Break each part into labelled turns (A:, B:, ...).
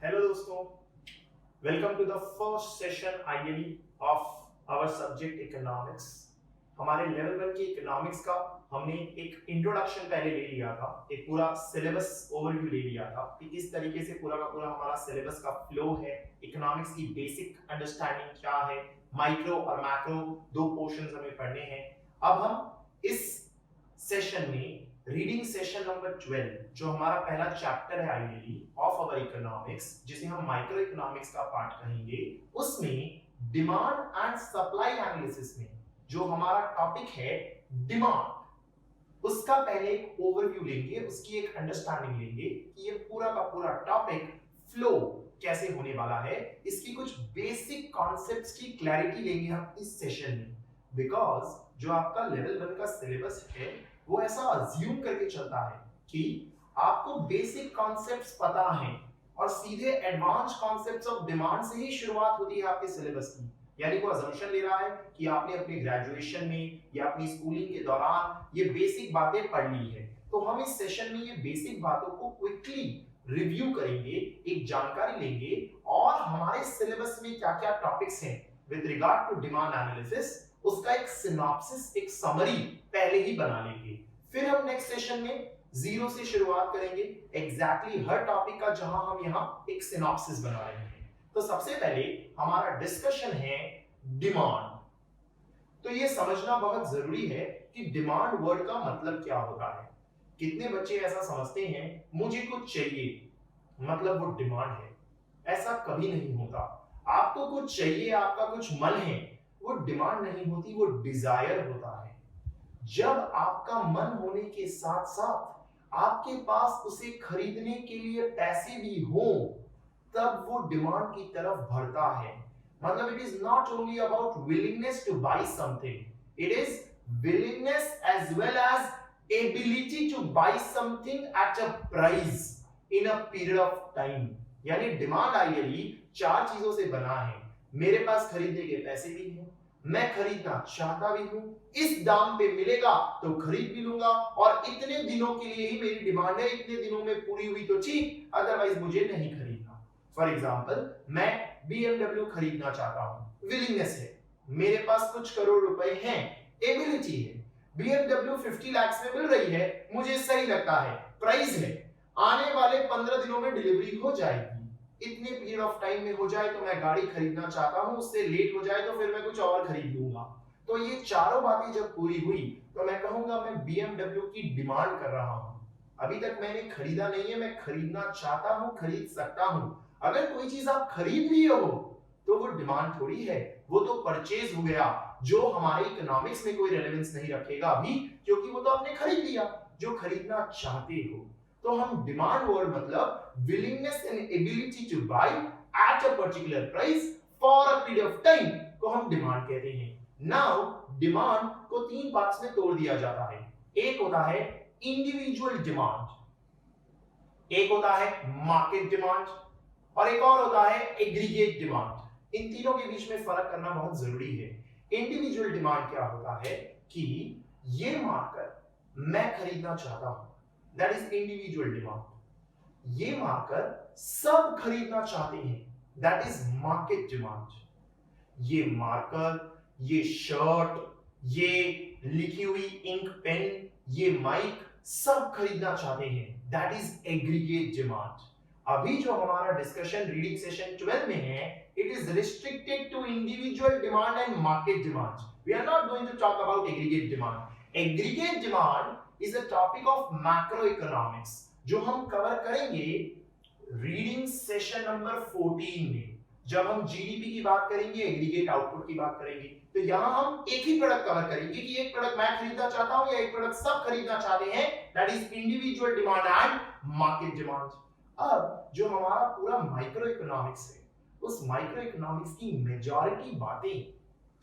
A: Hello दोस्तों, welcome to the first session ILE of our subject economics. हमारे level 1 के economics का हमने एक इंट्रोडक्शन पहले ले लिया था, एक पूरा सिलेबस ओवरव्यू ले लिया था कि किस तरीके से पूरा का पूरा हमारा सिलेबस का फ्लो है, इकोनॉमिक्स की बेसिक अंडरस्टैंडिंग क्या है, माइक्रो और मैक्रो दो पोर्शंस हमें पढ़ने हैं। अब हम इस सेशन में रीडिंग सेशन नंबर 12 जो हमारा पहला चैप्टर है आईएलई ऑफ आवर इकोनॉमिक्स, जिसे हम माइक्रो इकोनॉमिक्स का पार्ट कहेंगे, उसमें डिमांड एंड सप्लाई एनालिसिस में जो हमारा टॉपिक है डिमांड, उसका पहले एक ओवरव्यू लेंगे, उसकी एक अंडरस्टैंडिंग लेंगे कि ये पूरा का पूरा टॉपिक फ्लो कैसे होने वाला है, इसकी कुछ बेसिक कॉन्सेप्ट्स की क्लैरिटी लेंगे हम इस सेशन में। बिकॉज जो आपका लेवल 1 का सिलेबस है वो ऐसा अज्यूम करके चलता है कि आपको बेसिक कॉन्सेप्ट्स पता हैं और सीधे एडवांस कॉन्सेप्ट्स ऑफ डिमांड से ही शुरुआत होती है आपके सिलेबस की। यानी वो अजम्पशन ले रहा है कि आपने अपने ग्रेजुएशन में या अपनी स्कूलिंग के दौरान ये बेसिक बातें पढ़ ली है। तो हम इस सेशन में ये बेसिक बातों को क्विकली रिव्यू करेंगे, एक जानकारी लेंगे और हमारे सिलेबस में क्या-क्या टॉपिक्स हैं with regard to demand analysis, उसका एक सिनॉप्सिस, एक समरी पहले ही बना लेंगे। फिर हम नेक्स्ट सेशन में जीरो से शुरुआत करेंगे, एग्जैक्टली हर टॉपिक का, जहां हम यहां एक सिनॉप्सिस बना रहे हैं। तो सबसे पहले हमारा डिस्कशन है डिमांड। तो ये समझना बहुत जरूरी है कि डिमांड वर्ड का मतलब क्या होता है। कितने बच्चे ऐसा समझते हैं मुझे कुछ चाहिए मतलब वो डिमांड है। ऐसा कभी नहीं होता। आपको कुछ चाहिए, आपका कुछ मन है, वो डिमांड नहीं होती, वो डिजायर होता है। जब आपका मन होने के साथ साथ आपके पास उसे खरीदने के लिए पैसे भी हो, तब वो डिमांड की तरफ बढ़ता है। मतलब it is not only about willingness to buy something, it is willingness as well as ability to buy something at a price in a period of time. यानी डिमांड आइडियली चार चीजों से बना है। मेरे पास खरीदने के पैसे भी हैं, मैं खरीदना चाहता भी हूं, इस दाम पे मिलेगा तो खरीद भी लूंगा और इतने दिनों के लिए ही मेरी डिमांड है, इतने दिनों में पूरी हुई तो ठीक, अदरवाइज मुझे नहीं खरीदना। फॉर एग्जांपल, मैं BMW खरीदना चाहता हूं, विलिंगनेस है, मेरे पास कुछ करोड़ रुपए हैं, एबिलिटी है, BMW 50 लाख में मिल रही है, मुझे सही लगता है, प्राइस है, आने वाले 15 दिनों में डिलीवरी हो जाएगी, इतने पीरियड ऑफ टाइम में हो जाए तो मैं गाड़ी खरीदना चाहता हूं, उससे लेट हो जाए तो फिर मैं कुछ और खरीद लूंगा। तो ये चारों बातें जब पूरी हुई तो मैं कहूंगा मैं BMW की डिमांड कर रहा हूं। अभी तक मैंने खरीदा नहीं है, मैं खरीदना चाहता हूं, खरीद सकता हूं। अगर कोई चीज आप खरीद लिए हो तो वो डिमांड थोड़ी है, वो तो परचेज हो गया, जो हमारे इकोनॉमिक्स में कोई रेलेवेंस नहीं रखेगा अभी, क्योंकि वो तो आपने खरीद लिया जो खरीदना चाहते हो। तो हम डिमांड वर्ड मतलब willingness and ability to buy at a particular price for a period of time को हम डिमांड कहते हैं। नाउ डिमांड को तीन पार्ट्स में तोड़ दिया जाता है। एक होता है इंडिविजुअल डिमांड, एक होता है मार्केट डिमांड और एक और होता है एग्रीगेट डिमांड। इन तीनों के बीच में फर्क करना बहुत जरूरी है। इंडिविजुअल डिमांड क्या होता है कि ये मार्कर मैं खरीदना चाहता हूं, दैट इज इंडिविजुअल डिमांड। ये मार्कर सब खरीदना चाहते हैं, दैट इज मार्केट डिमांड। ये मार्कर, ये शर्ट, ये लिखी हुई इंक पेन, ये माइक सब खरीदना चाहते हैं, दैट इज एग्रीगेट डिमांड। अभी जो हमारा डिस्कशन रीडिंग सेशन 12 में है, it is restricted to individual demand and market demand. We are not going to talk about aggregate demand. Aggregate demand is a topic of macroeconomics जो हम cover करेंगे reading session number 14 में, जब हम GDP की बात करेंगे, एग्रीगेट आउटपुट की बात करेंगे। तो यहां हम एक ही प्रोडक्ट कवर करेंगे कि एक प्रोडक्ट मैं खरीदना चाहता हूं या एक प्रोडक्ट सब खरीदना चाहते हैं, that is individual demand and market demand. अब जो हमारा पूरा माइक्रो इकोनॉमिक्स है, उस माइक्रो इकोनॉमिक्स की मेजॉरिटी बातें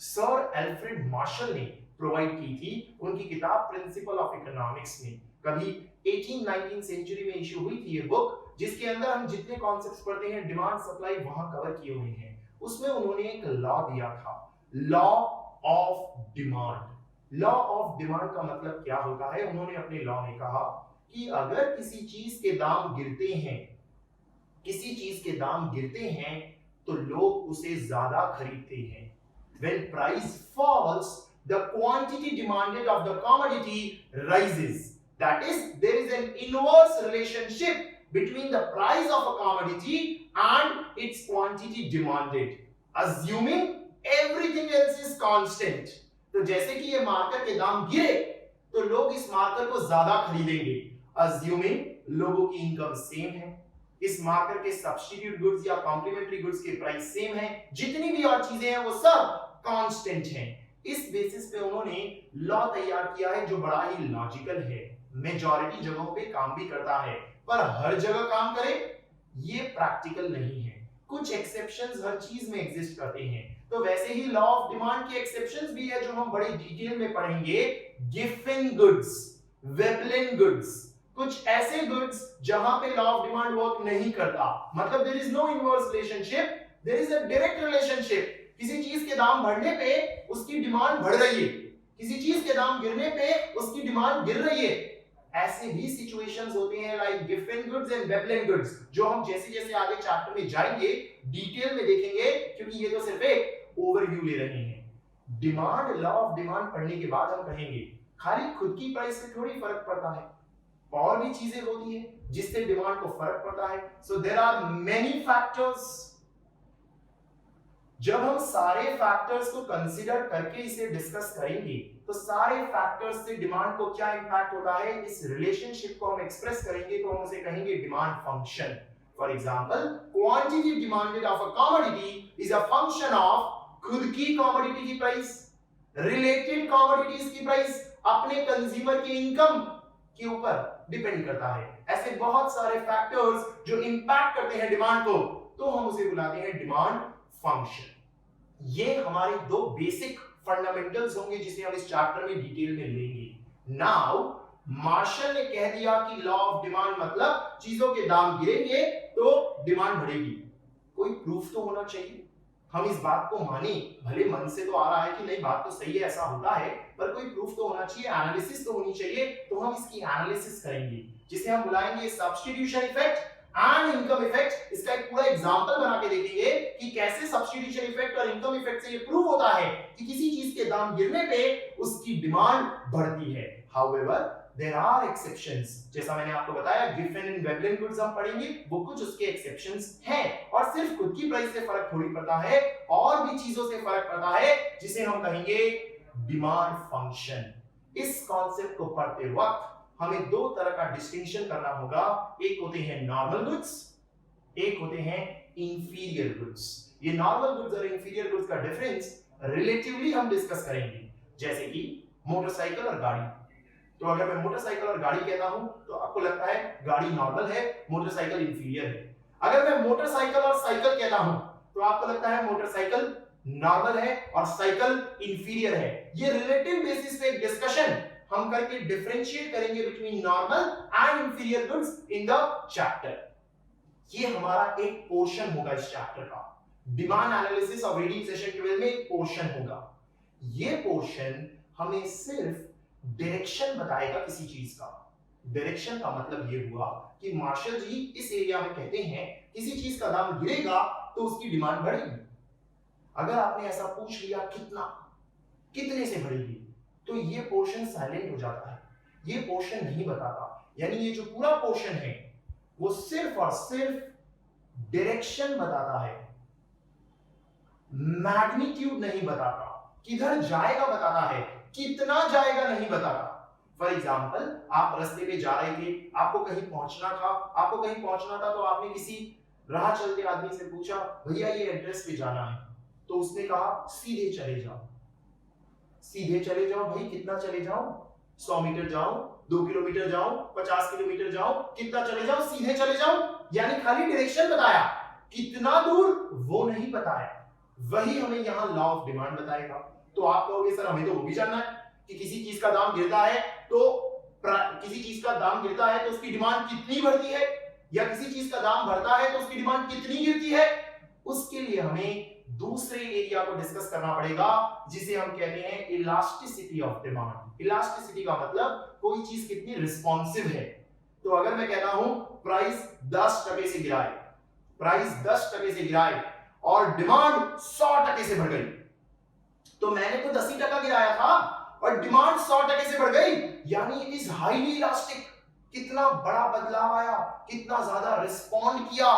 A: सर एल्फ्रेड मार्शल ने प्रोवाइड की थी उनकी किताब प्रिंसिपल ऑफ इकोनॉमिक्स में। कभी 18-19 सेंचुरी में इशू हुई थी ये बुक, जिसके अंदर हम जितने कॉन्सेप्ट्स पढ़ते हैं डिमांड सप्लाई वहां कवर किए हुए हैं। उसमें उन्होंने एक लॉ दिया था, law of demand. Law of demand का मतलब क्या होता है? उन्होंने अपने लॉ में कहा कि अगर किसी चीज के दाम गिरते हैं किसी चीज के दाम गिरते हैं तो लोग उसे ज्यादा खरीदते हैं। When price falls, the quantity demanded of the commodity rises. That is, there is an inverse relationship between the price of a commodity and its quantity demanded, assuming everything else is constant. तो जैसे कि ये marker के दाम गिरे तो लोग इस मार्कर को ज्यादा खरीदेंगे, assuming लोगों की इनकम सेम है, इस मार्कर के सब्स्टिट्यूट गुड्स या कॉम्प्लीमेंट्री गुड्स के प्राइस सेम है, जितनी भी और चीजें हैं वो सब कांस्टेंट हैं। इस बेसिस पे उन्होंने लॉ तैयार किया है जो बड़ा ही लॉजिकल है, मेजॉरिटी जगहों पे काम भी करता है, पर हर जगह काम करे ये प्रैक्टिकल नहीं है। कुछ एक्सेप्शंस हर चीज में एग्जिस्ट करते हैं। तो वैसे ही लॉ ऑफ डिमांड के एक्सेप्शंस भी है जो हम बड़ी डिटेल में पढ़ेंगे। गिफिन गुड्स, वेबलिन गुड्स, कुछ ऐसे गुड्स जहां पे लॉ ऑफ डिमांड वर्क नहीं करता, मतलब there is no inverse relationship, there is a direct relationship. किसी चीज के दाम बढ़ने पे उसकी डिमांड बढ़ रही है, किसी चीज के दाम गिरने पे उसकी डिमांड गिर रही है। ऐसे भी सिचुएशंस होते हैं like Giffen goods and Veblen goods, जो हम जैसे जैसे आगे चैप्टर में जाएंगे डिटेल में देखेंगे, क्योंकि ये तो सिर्फ एक ओवरव्यू ले रहे हैं। डिमांड, लॉ ऑफ डिमांड पढ़ने के बाद हम कहेंगे खाली खुद की प्राइस से थोड़ी फर्क पड़ता है, और भी चीजें होती है जिससे डिमांड को फर्क पड़ता है। So there are many factors. जब हम सारे फैक्टर्स को कंसीडर करके इसे डिस्कस करेंगे तो सारे फैक्टर्स से डिमांड को क्या इंपैक्ट होता है, इस रिलेशनशिप को हम एक्सप्रेस करेंगे तो हम उसे कहेंगे demand function. For example, quantity demanded of a commodity is a function of खुद की कमोडिटी की प्राइस, रिलेटेड कमोडिटीज की प्राइस अपने कंज्यूमर की इनकम के ऊपर डिपेंड करता है। ऐसे बहुत सारे फैक्टर्स जो इंपैक्ट करते हैं डिमांड को, तो हम उसे बुलाते हैं डिमांड फंक्शन। ये हमारे दो बेसिक फंडामेंटल्स होंगे जिसे हम इस चैप्टर में डिटेल में लेंगे। नाउ मार्शल ने कह दिया कि लॉ ऑफ डिमांड मतलब चीजों के दाम गिरेंगे तो डिमांड बढ़ेगी। कोई प्रूफ तो होना चाहिए, हम इस बात को माने, भले मन से तो आ रहा है कि नहीं बात तो सही है, ऐसा होता है, पर कोई प्रूफ तो होना चाहिए, एनालिसिस तो होनी चाहिए। तो हम इसकी एनालिसिस करेंगे जिसे हम बुलाएंगे substitution effect and income effect. इसका एक पूरा एग्जांपल बना के देखेंगे कि कैसे सब्स्टिट्यूशन इफेक्ट और इनकम इफेक्ट से ये प्रूव होता है कि किसी चीज के दाम गिरने पे उसकी डिमांड बढ़ती है। हाउएवर देयर आर एक्सेप्शंस, जैसा मैंने आपको बताया गिफिन एंड वेबलिन गुड्स हम पढ़ेंगे, वो कुछ उसके एक्सेप्शंस हैं, और सिर्फ खुद की प्राइस से फर्क थोड़ी पड़ता है, और भी चीजों से फर्क पड़ता है जिसे हम कहेंगे डिमांड फंक्शन। इस कॉन्सेप्ट को पढ़ते वक्त हमें दो तरह का डिस्टिंक्शन करना होगा, एक होते हैं नॉर्मल गुड्स, एक होते हैं इंफीरियर गुड्स। ये नॉर्मल गुड्स और इंफीरियर गुड्स का डिफरेंस रिलेटिवली हम डिस्कस करेंगे, जैसे कि मोटरसाइकिल और गाड़ी। तो अगर मैं मोटरसाइकिल और गाड़ी कहता हूं तो आपको लगता है गाड़ी नॉर्मल है, मोटरसाइकिल इंफीरियर है। अगर मैं मोटरसाइकिल और साइकिल कहता हूं तो आपको लगता है मोटरसाइकिल नॉर्मल है और साइकिल इंफीरियर है। ये रिलेटिव बेसिस पे एक डिस्कशन हम करके डिफरेंशिएट करेंगे between normal and inferior goods in the chapter. ये हमारा एक पोर्शन होगा इस चैप्टर का। Demand analysis of reading session 12 में एक पोर्शन होगा। ये पोर्शन हमें सिर्फ डायरेक्शन बताएगा किसी चीज का। डायरेक्शन का मतलब ये हुआ कि मार्शल जी इस एरिया में कहते हैं किसी चीज का दाम गिरेगा तो उसकी डिमांड बढ़ेगी। अगर आपने ऐसा पूछ लिया कितना, कितने से बढ़ेगी, तो ये पोर्शन साइलेंट हो जाता है, ये पोर्शन नहीं बताता। यानी ये जो पूरा पोर्शन है वो सिर्फ और सिर्फ डायरेक्शन बताता है, मैग्नीट्यूड नहीं बताता, किधर जाएगा बताता है, कितना जाएगा नहीं बताता। फॉर एग्जाम्पल, आप रास्ते पे जा रहे थे, आपको कहीं पहुंचना था तो आपने किसी राह चलते आदमी से पूछा भैया ये एड्रेस पे जाना है, तो उसने कहा सीधे चले जाओ। सीधे चले जाओ भाई, कितना चले जाओ? 100 मीटर जाओ, 2 किलोमीटर जाओ, 50 किलोमीटर जाओ, कितना चले जाओ? सीधे चले जाओ। यानी खाली डायरेक्शन बताया, कितना दूर वो नहीं बताया। वही हमें यहाँ लॉ ऑफ डिमांड बताएगा। तो आप कहोगे सर हमें तो वो भी जानना है कि किसी चीज का दाम गिरता है तो उसकी डिमांड कितनी बढ़ती है, या किसी चीज का दाम बढ़ता है तो उसकी डिमांड कितनी गिरती है। उसके लिए हमें दूसरे एरिया को डिस्कस करना पड़ेगा जिसे हम कहते हैं इलास्टिसिटी ऑफ डिमांड। इलास्टिसिटी का मतलब कोई चीज कितनी रिस्पॉन्सिव है। तो अगर मैं कहता हूं प्राइस 10% से गिरा है, प्राइस 10% से गिराए और डिमांड 100% से बढ़ गई, तो मैंने तो 10% गिराया था और डिमांड 100% से बढ़ गई, यानी इट इज हाईली इलास्टिक। कितना बड़ा बदलाव आया, कितना ज्यादा रिस्पॉन्ड किया,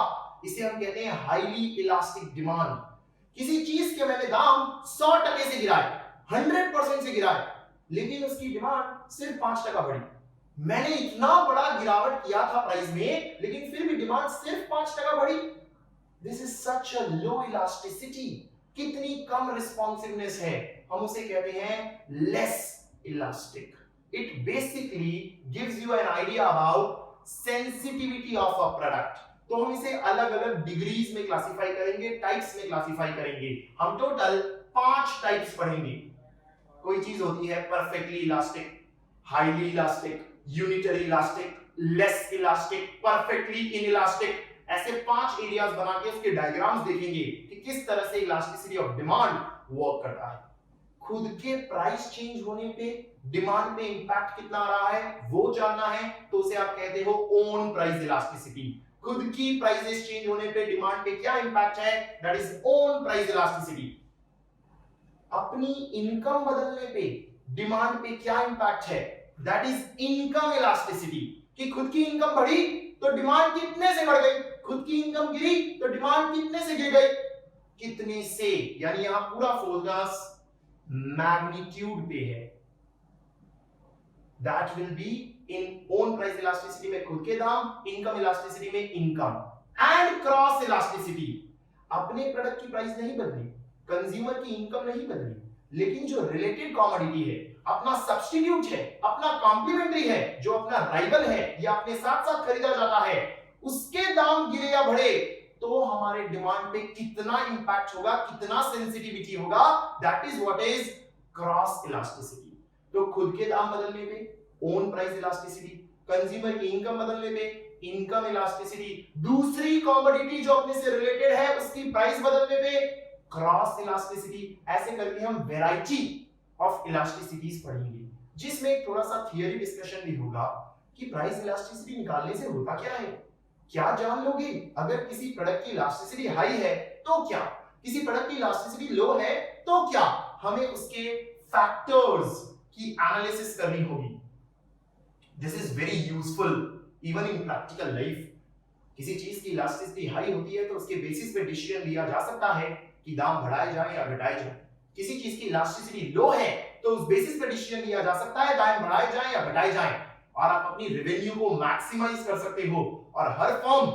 A: इसे हम कहते हैं हाईली इलास्टिक डिमांड। किसी चीज के मैंने दाम 100% से गिराए, 100% से गिराए, लेकिन उसकी डिमांड सिर्फ 5% बढ़ी। मैंने इतना बड़ा गिरावट किया था प्राइस में, लेकिन फिर भी डिमांड सिर्फ 5% बढ़ी। This is such a low elasticity, कितनी कम रिस्पॉन्सिवनेस है, हम उसे कहते हैं less elastic. It basically gives you an idea about sensitivity of a product. तो हम इसे अलग अलग डिग्रीज में क्लासिफाई करेंगे, टाइप्स में क्लासिफाई करेंगे। हम टोटल 5 टाइप्स पढ़ेंगे। कोई चीज होती है perfectly elastic, highly elastic, unitary elastic, less elastic, perfectly inelastic. ऐसे 5 एरियाज बना के उसके डायग्राम्स देखेंगे कि किस तरह से इलास्टिसिटी ऑफ डिमांड वर्क करता है। खुद के प्राइस चेंज होने पे डिमांड पे इंपैक्ट कितना आ रहा है वो जानना है, तो उसे आप कहते हो ओन प्राइस इलास्टिसिटी। खुद की प्राइसेस चेंज होने पे डिमांड पे क्या इंपैक्ट है, that is own price elasticity. अपनी इनकम बदलने पे डिमांड पे क्या इंपैक्ट है, दैट इज इनकम इलास्टिसिटी। कि खुद की इनकम बढ़ी तो डिमांड कितने से बढ़ गई, खुद की इनकम गिरी तो डिमांड कितने से गिर गई, कितने से, यानी यहां पूरा फोकस मैग्नीट्यूड पे है। That will be in own price elasticity में खुद के दाम, इनकम इलास्टिसिटी में इनकम। एंड क्रॉस इलास्टिसिटी, अपने प्रोडक्ट की प्राइस नहीं बदली, कंज्यूमर की इनकम नहीं बदली, लेकिन जो रिलेटेड कमोडिटी है, अपना सब्स्टिट्यूट है, अपना कॉम्प्लीमेंट्री है, जो अपना राइवल है या अपने साथ साथ खरीदा जाता है, उसके दाम गिरे या बढ़े तो हमारे डिमांड पे कितना इंपैक्ट होगा, कितना सेंसिटिविटी होगा, that is what is cross elasticity. तो खुद के दाम बदलने पे ओन प्राइस इलास्टिसिटी, कंज्यूमर की इनकम बदलने पे इनकम इलास्टिसिटी, दूसरी कमोडिटी जो अपने से रिलेटेड है उसकी प्राइस बदलने पे क्रॉस इलास्टिसिटी। ऐसे करके हम वैरायटी ऑफ इलास्टिसिटीज पढ़ेंगे, जिसमें एक थोड़ा सा थियरी डिस्कशन भी होगा कि प्राइस इलास्टिसिटी निकालने से होता क्या है। क्या जान लोगे, अगर किसी प्रोडक्ट की इलास्टिसिटी हाई है तो क्या, किसी प्रोडक्ट की इलास्टिसिटी लो है तो क्या, हमें उसके फैक्टर्स की एनालिसिस करनी होगी। This is very useful even in practical life. किसी चीज की इलास्टिसिटी हाई होती है तो उसके बेसिस पे डिसीजन लिया जा सकता है कि दाम बढ़ाए जाए या घटाए जाए। किसी चीज की इलास्टिसिटी लो है तो उस बेसिस पे डिसीजन लिया जा सकता है दाम बढ़ाए जाए या घटाए जाए, और आप अपनी रेवेन्यू को मैक्सिमाइज कर सकते हो। और हर फर्म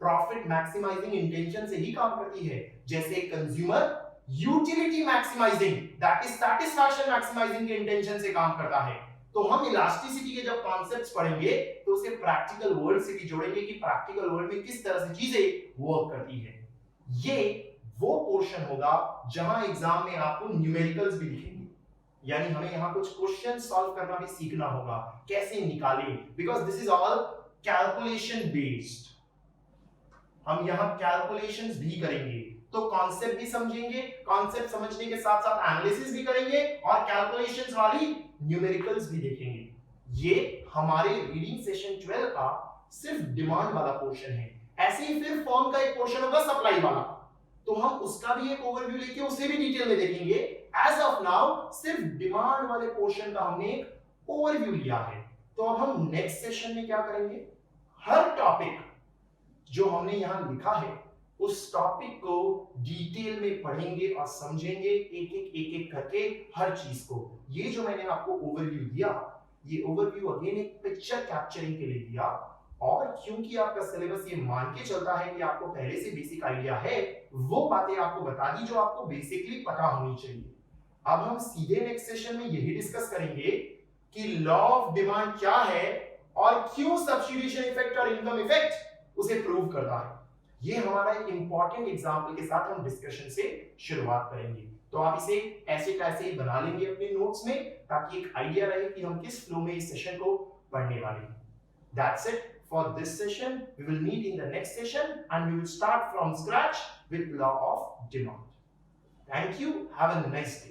A: प्रॉफिट मैक्सिमाइजिंग इंटेंशन से ही काम करती है, जैसे consumer utility maximising, that is satisfaction maximising के इंटेंशन से काम करता है। तो हम इलास्टिसिटी के जब कॉन्सेप्ट्स पढ़ेंगे तो उसे प्रैक्टिकल वर्ल्ड से भी जोड़ेंगे कि प्रैक्टिकल वर्ल्ड में किस तरह से चीजें वर्क करती है। ये वो पोर्शन होगा जहां एग्जाम में आपको न्यूमेरिकल्स भी दिखेंगे, यानी हमें यहां कुछ क्वेश्चन सॉल्व करना भी सीखना होगा, कैसे निकालें, because this is all calculation based. हम यहां कैलकुलेशंस भी करेंगे, तो कॉन्सेप्ट भी समझेंगे, कॉन्सेप्ट समझने के साथ साथ एनालिसिस भी करेंगे और कैलकुलेशंस वाली न्यूमेरिकल्स भी देखेंगे। ये हमारे रीडिंग सेशन 12 का सिर्फ डिमांड वाला पोर्शन है। ऐसे ही फिर फॉर्म का एक पोर्शन होगा सप्लाई वाला, तो हम उसका भी एक ओवरव्यू लेके उसे भी डिटेल में देखेंगे। एज ऑफ नाउ सिर्फ डिमांड वाले पोर्शन का हमने एक ओवरव्यू लिया है। तो अब हम नेक्स्ट सेशन में क्या करेंगे, हर टॉपिक जो हमने यहां लिखा है उस टॉपिक को डिटेल में पढ़ेंगे और समझेंगे, एक-एक करके हर चीज को। ये जो मैंने आपको ओवरव्यू दिया, ये ओवरव्यू अगेन एक पिक्चर कैप्चरिंग के लिए दिया, और क्योंकि आपका सिलेबस ये मान के चलता है कि आपको पहले से बेसिक आइडिया है, वो बातें आपको बता दी जो आपको बेसिकली पता होनी चाहिए। अब हम सीधे नेक्स्ट सेशन में यही डिस्कस करेंगे कि लॉ ऑफ डिमांड क्या है और क्यों सब्स्टिट्यूशन इफेक्ट और इनकम इफेक्ट उसे प्रूव करता है। ये हमारा एक इंपॉर्टेंट एग्जांपल के साथ हम डिस्कशन से शुरुआत करेंगे। तो आप इसे ऐसे कैसे ही बना लेंगे अपने नोट्स में, ताकि एक आइडिया रहे कि हम किस फ्लो में इस सेशन को पढ़ने वाले हैं। That's it for this session. We will meet in the next session and we will start from scratch with law of demand. Thank you. Have a nice day.